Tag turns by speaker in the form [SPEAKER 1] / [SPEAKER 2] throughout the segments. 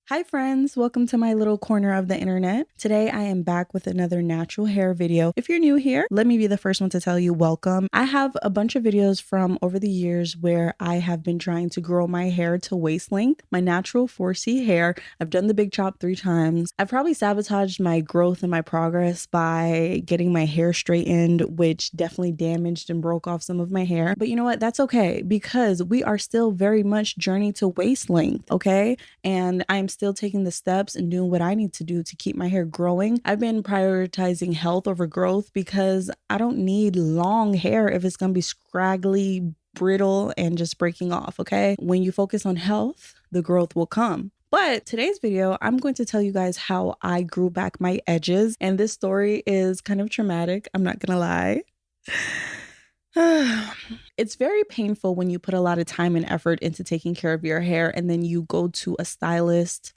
[SPEAKER 1] Hi friends, welcome to my little corner of the internet. Today I am back with another natural hair video. If you're new here, let me be the first one to tell you welcome. I have a bunch of videos from over the years where I have been trying to grow my hair to waist length, my natural 4C hair. I've done the big chop 3 times. I've probably sabotaged my growth and my progress by getting my hair straightened, which definitely damaged and broke off some of my hair. But you know what? That's okay because we are still very much journey to waist length, okay? And I'm still taking the steps and doing what I need to do to keep my hair growing. I've been prioritizing health over growth because I don't need long hair if it's going to be scraggly, brittle, and just breaking off, okay? When you focus on health, the growth will come. But today's video, I'm going to tell you guys how I grew back my edges. And this story is kind of traumatic, I'm not gonna lie. It's very painful when you put a lot of time and effort into taking care of your hair and then you go to a stylist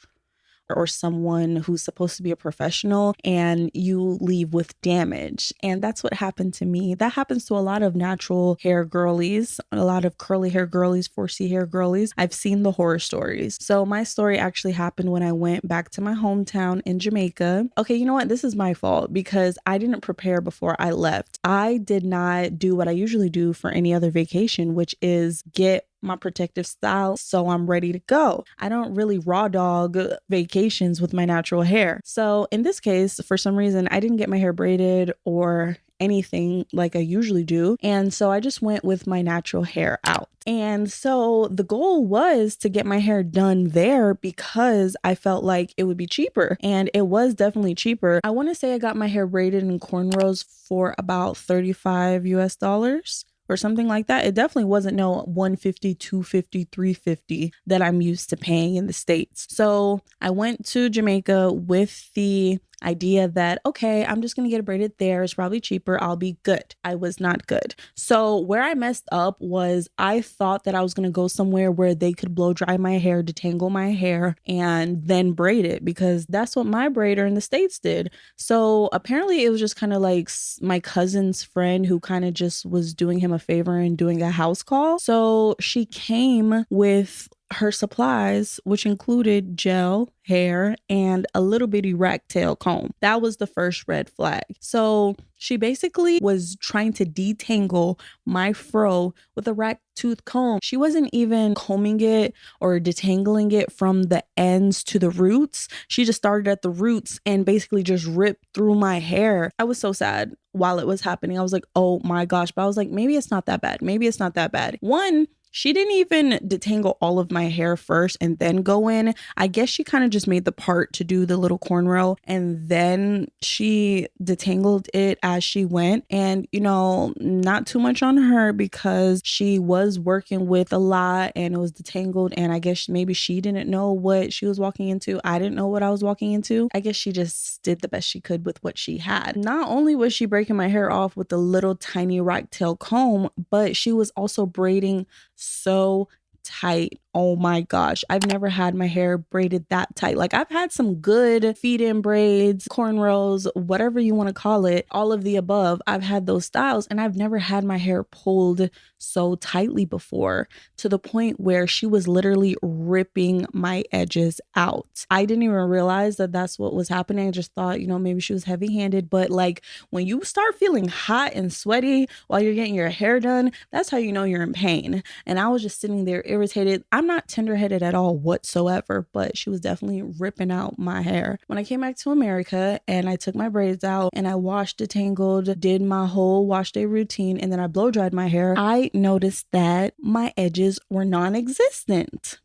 [SPEAKER 1] or someone who's supposed to be a professional and you leave with damage. And that's what happened to me. That happens to a lot of natural hair girlies, a lot of curly hair girlies, 4C hair girlies. I've seen the horror stories. So my story actually happened when I went back to my hometown in Jamaica. Okay, you know what? This is my fault because I didn't prepare before I left. I did not do what I usually do for any other vacation, which is get my protective style so I'm ready to go. I don't really raw dog vacations with my natural hair. So in this case, for some reason, I didn't get my hair braided or anything like I usually do. And so I just went with my natural hair out. And so the goal was to get my hair done there because I felt like it would be cheaper. And it was definitely cheaper. I want to say I got my hair braided in cornrows for about $35 US or something like that. It definitely wasn't no $150, $250, $350 that I'm used to paying in the States. So I went to Jamaica with the idea that, okay, I'm just going to get it braided there. It's probably cheaper. I'll be good. I was not good. So where I messed up was I thought that I was going to go somewhere where they could blow dry my hair, detangle my hair, and then braid it because that's what my braider in the States did. So apparently it was just kind of like my cousin's friend who kind of just was doing him a favor and doing a house call. So she came with her supplies, which included gel, hair, and a little bitty rat tail comb. That was the first red flag. So she basically was trying to detangle my fro with a rat tooth comb. She wasn't even combing it or detangling it from the ends to the roots. She just started at the roots and basically just ripped through my hair. I was so sad while it was happening. I was like, oh my gosh. But I was like, maybe it's not that bad. Maybe it's not that bad. One, she didn't even detangle all of my hair first and then go in. I guess she kind of just made the part to do the little cornrow and then she detangled it as she went. And, you know, not too much on her because she was working with a lot and it was detangled. And I guess maybe she didn't know what she was walking into. I didn't know what I was walking into. I guess she just did the best she could with what she had. Not only was she breaking my hair off with the little tiny rat tail comb, but she was also braiding so tight. Oh my gosh. I've never had my hair braided that tight. Like I've had some good feed-in braids, cornrows, whatever you want to call it, all of the above. I've had those styles and I've never had my hair pulled so tightly before to the point where she was literally ripping my edges out. I didn't even realize that that's what was happening. I just thought, you know, maybe she was heavy-handed, but like when you start feeling hot and sweaty while you're getting your hair done, that's how you know you're in pain. And I was just sitting there irritated. I'm not tender-headed at all whatsoever, but she was definitely ripping out my hair. When I came back to America and I took my braids out and I washed, detangled, did my whole wash day routine, and then I blow dried my hair, I noticed that my edges were non-existent.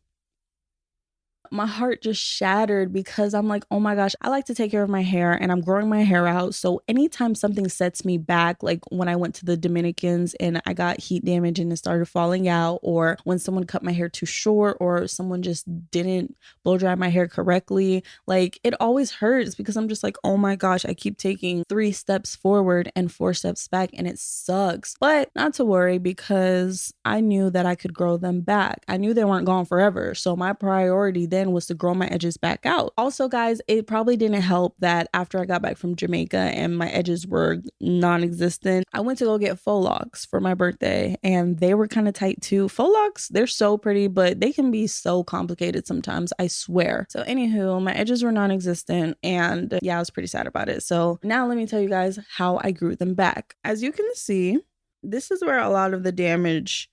[SPEAKER 1] My heart just shattered because I'm like, oh my gosh, I like to take care of my hair and I'm growing my hair out. So anytime something sets me back, like when I went to the Dominicans and I got heat damage and it started falling out, or when someone cut my hair too short, or someone just didn't blow dry my hair correctly, like it always hurts because I'm just like, oh my gosh, I keep taking 3 steps forward and 4 steps back and it sucks. But not to worry because I knew that I could grow them back. I knew they weren't gone forever. So my priority then then was to grow my edges back out. Also, guys, it probably didn't help that after I got back from Jamaica and my edges were non-existent, I went to go get faux locks for my birthday and they were kind of tight too. Faux locks, they're so pretty, but they can be so complicated sometimes, I swear. So anywho, my edges were non-existent and yeah, I was pretty sad about it. So now let me tell you guys how I grew them back. As you can see, this is where a lot of the damage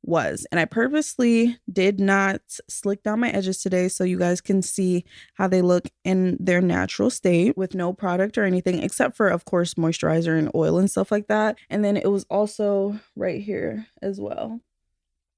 [SPEAKER 1] was, and I purposely did not slick down my edges today so you guys can see how they look in their natural state with no product or anything, except for of course moisturizer and oil and stuff like that. And then it was also right here as well.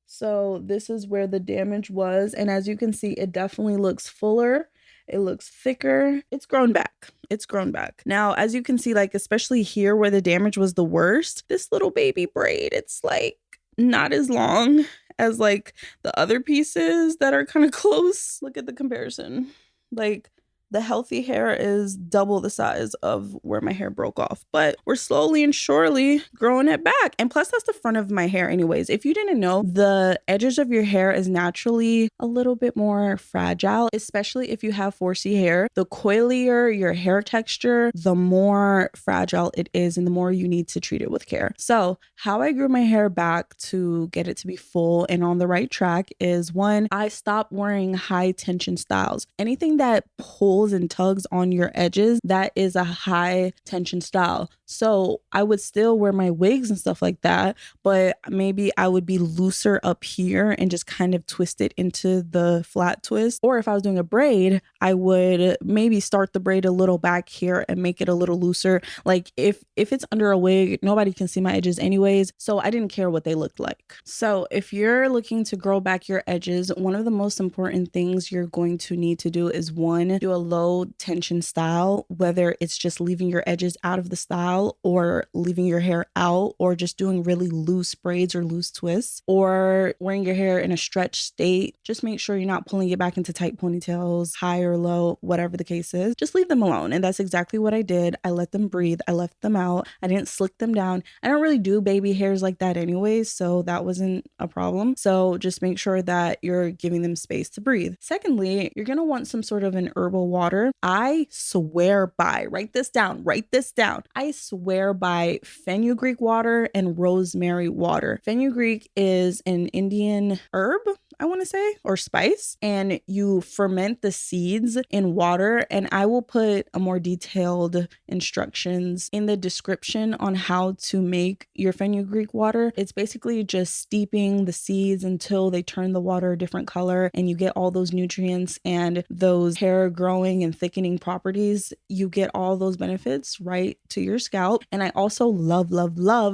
[SPEAKER 1] So this is where the damage was, and as you can see, it definitely looks fuller. It looks thicker. It's grown back. It's grown back. Now, as you can see, like especially here where the damage was the worst, this little baby braid, it's like not as long as like the other pieces that are kind of close. Look at the comparison. Like the healthy hair is double the size of where my hair broke off, but we're slowly and surely growing it back. And plus that's the front of my hair anyways. If you didn't know, the edges of your hair is naturally a little bit more fragile, especially if you have 4C hair. The coilier your hair texture, the more fragile it is and the more you need to treat it with care. So how I grew my hair back to get it to be full and on the right track is, one, I stopped wearing high tension styles. Anything that pulls and tugs on your edges, that is a high tension style. So I would still wear my wigs and stuff like that, but maybe I would be looser up here and just kind of twist it into the flat twist. Or if I was doing a braid, I would maybe start the braid a little back here and make it a little looser. Like if it's under a wig, nobody can see my edges anyways, so I didn't care what they looked like. So if you're looking to grow back your edges, one of the most important things you're going to need to do is, one, do a low tension style, whether it's just leaving your edges out of the style or leaving your hair out or just doing really loose braids or loose twists or wearing your hair in a stretched state. Just make sure you're not pulling it back into tight ponytails, high or low, whatever the case is. Just leave them alone. And that's exactly what I did. I let them breathe. I left them out. I didn't slick them down. I don't really do baby hairs like that anyways, so that wasn't a problem. So just make sure that you're giving them space to breathe. Secondly, you're going to want some sort of an herbal water. I swear by, write this down. I swear by fenugreek water and rosemary water. Fenugreek is an Indian herb, I want to say, or spice, and you ferment the seeds in water. And I will put a more detailed instructions in the description on how to make your fenugreek water. It's basically just steeping the seeds until they turn the water a different color and you get all those nutrients and those hair growing and thickening properties. You get all those benefits right to your scalp. And I also love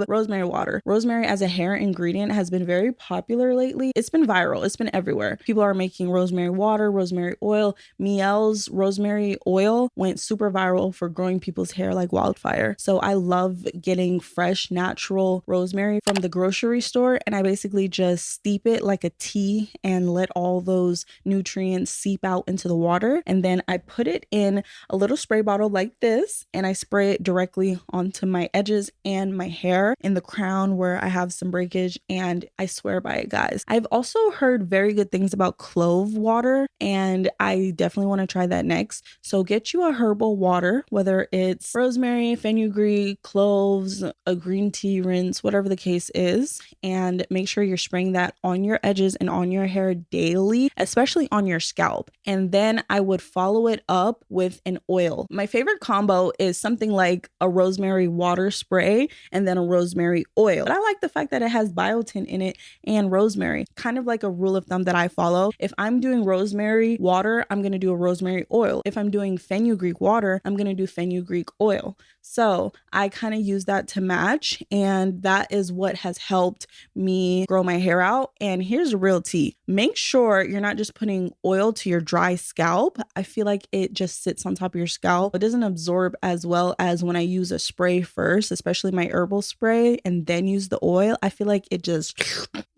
[SPEAKER 1] rosemary water. Rosemary as a hair ingredient has been very popular lately. It's been viral. It's been everywhere. People are making rosemary water, rosemary oil. Miel's rosemary oil went super viral for growing people's hair like wildfire. So I love getting fresh, natural rosemary from the grocery store, and I basically just steep it like a tea and let all those nutrients seep out into the water. And then I put it in a little spray bottle like this, and I spray it directly onto my edges and my hair in the crown where I have some breakage, and I swear by it, guys. I've also heard very good things about clove water, and I definitely want to try that next. So get you a herbal water, whether it's rosemary, fenugreek, cloves, a green tea rinse, whatever the case is, and make sure you're spraying that on your edges and on your hair daily, especially on your scalp. And then I would follow it up with an oil. My favorite combo is something like a rosemary water spray and then a rosemary oil. But I like the fact that it has biotin in it and rosemary, kind of like a rule of thumb that I follow. If I'm doing rosemary water, I'm going to do a rosemary oil. If I'm doing fenugreek water, I'm going to do fenugreek oil. So I kind of use that to match, and that is what has helped me grow my hair out. And here's the real tea. Make sure you're not just putting oil to your dry scalp. I feel like it just sits on top of your scalp. It doesn't absorb as well as when I use a spray first, especially my herbal spray, and then use the oil. I feel like it just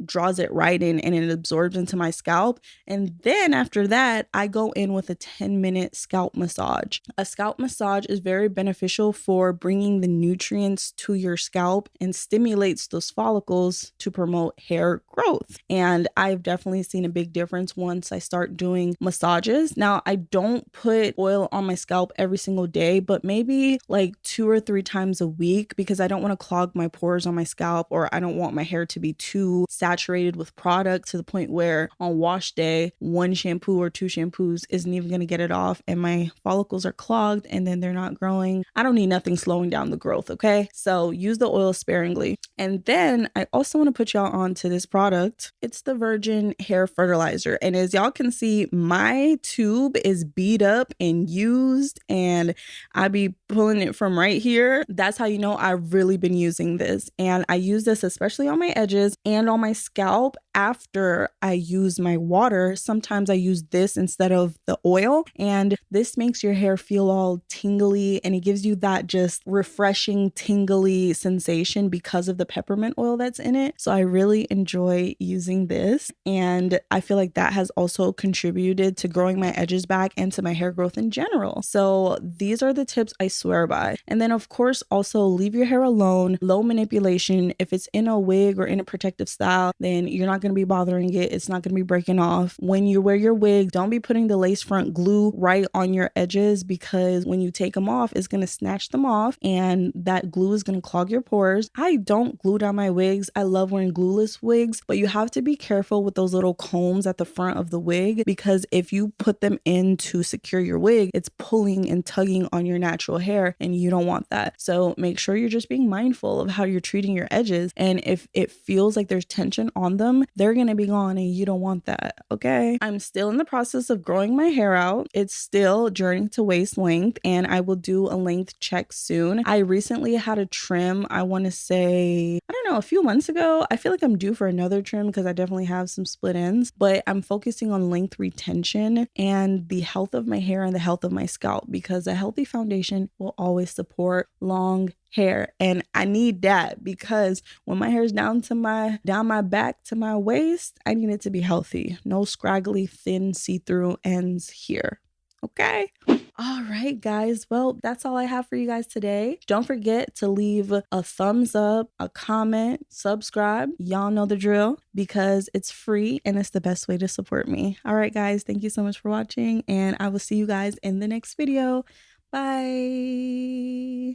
[SPEAKER 1] draws it right in and it absorbs absorbs into my scalp. And then after that, I go in with a 10-minute scalp massage. A scalp massage is very beneficial for bringing the nutrients to your scalp and stimulates those follicles to promote hair growth. And I've definitely seen a big difference once I start doing massages. Now, I don't put oil on my scalp every single day, but maybe like 2 or 3 times a week, because I don't want to clog my pores on my scalp, or I don't want my hair to be too saturated with product to the point where on wash day, 1 shampoo or 2 shampoos isn't even going to get it off and my follicles are clogged and then they're not growing. I don't need nothing slowing down the growth, okay? So use the oil sparingly. And then I also want to put y'all on to this product. It's the Virgin Hair Fertilizer. And as y'all can see, my tube is beat up and used, and I be pulling it from right here. That's how you know I've really been using this. And I use this especially on my edges and on my scalp after I use my water. Sometimes I use this instead of the oil, and this makes your hair feel all tingly, and it gives you that just refreshing tingly sensation because of the peppermint oil that's in it. So I really enjoy using this, and I feel like that has also contributed to growing my edges back and to my hair growth in general. So these are the tips I swear by. And then of course, also leave your hair alone, low manipulation. If it's in a wig or in a protective style, then you're not going to be bothering it. It's not going to be breaking off. When you wear your wig, don't be putting the lace front glue right on your edges, because when you take them off, it's going to snatch them off and that glue is going to clog your pores. I don't glue down my wigs. I love wearing glueless wigs, but you have to be careful with those little combs at the front of the wig, because if you put them in to secure your wig, it's pulling and tugging on your natural hair, and you don't want that. So make sure you're just being mindful of how you're treating your edges. And if it feels like there's tension on them, they're going to be gone, and you don't want that. Okay. I'm still in the process of growing my hair out. It's still journeying to waist length, and I will do a length check soon. I recently had a trim, I want to say, I don't know, a few months ago. I feel like I'm due for another trim because I definitely have some split ends, but I'm focusing on length retention and the health of my hair and the health of my scalp, because a healthy foundation will always support long hair. And I need that, because when my hair is down my back to my waist, I need it to be healthy. No scraggly, thin, see-through ends here. Okay. All right, guys. Well, that's all I have for you guys today. Don't forget to leave a thumbs up, a comment, subscribe. Y'all know the drill, because it's free and it's the best way to support me. All right, guys. Thank you so much for watching, and I will see you guys in the next video. Bye.